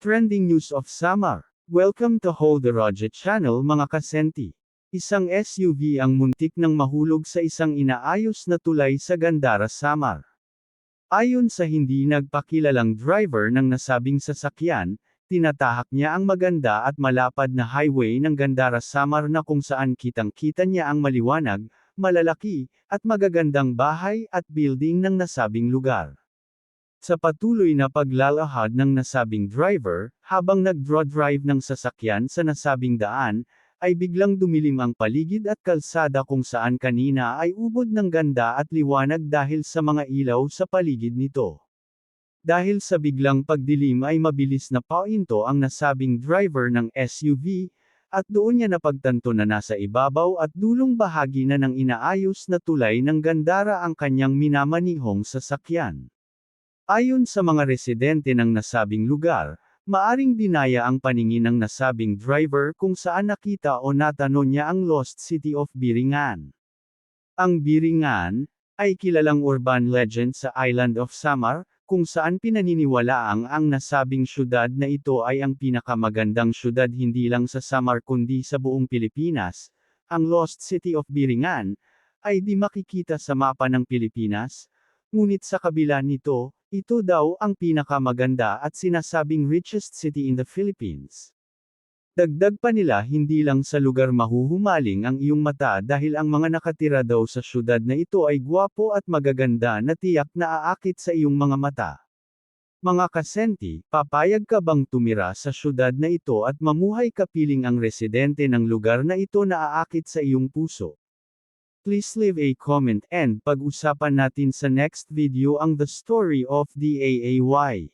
Trending News of Samar. Welcome to Hold the Roger Channel mga kasenti. Isang SUV ang muntik nang mahulog sa isang inaayos na tulay sa Gandara, Samar. Ayon sa hindi nagpakilalang driver ng nasabing sasakyan, tinatahak niya ang maganda at malapad na highway ng Gandara, Samar na kung saan kitang-kita niya ang maliwanag, malalaki, at magagandang bahay at building ng nasabing lugar. Sa patuloy na paglalahad ng nasabing driver, habang nagdro-drive ng sasakyan sa nasabing daan, ay biglang dumilim ang paligid at kalsada kung saan kanina ay ubod ng ganda at liwanag dahil sa mga ilaw sa paligid nito. Dahil sa biglang pagdilim ay mabilis na pahinto ang nasabing driver ng SUV, at doon niya napagtanto na nasa ibabaw at dulong bahagi na ng inaayos na tulay ng Gandara ang kanyang minamanihong sasakyan. Ayon sa mga residente ng nasabing lugar, maaring dinaya ang paningin ng nasabing driver kung saan nakita o natano niya ang Lost City of Biringan. Ang Biringan ay kilalang urban legend sa island of Samar, kung saan pinaniniwalaang ang nasabing syudad na ito ay ang pinakamagandang syudad hindi lang sa Samar kundi sa buong Pilipinas. Ang Lost City of Biringan ay di makikita sa mapa ng Pilipinas, ngunit sa kabila nito, ito daw ang pinakamaganda at sinasabing richest city in the Philippines. Dagdag pa nila hindi lang sa lugar mahuhumaling ang iyong mata dahil ang mga nakatira daw sa syudad na ito ay gwapo at magaganda na tiyak na aakit sa iyong mga mata. Mga kasenti, papayag ka bang tumira sa syudad na ito at mamuhay kapiling ang residente ng lugar na ito na aakit sa iyong puso? Please leave a comment and pag-usapan natin sa next video ang the story of the AAY.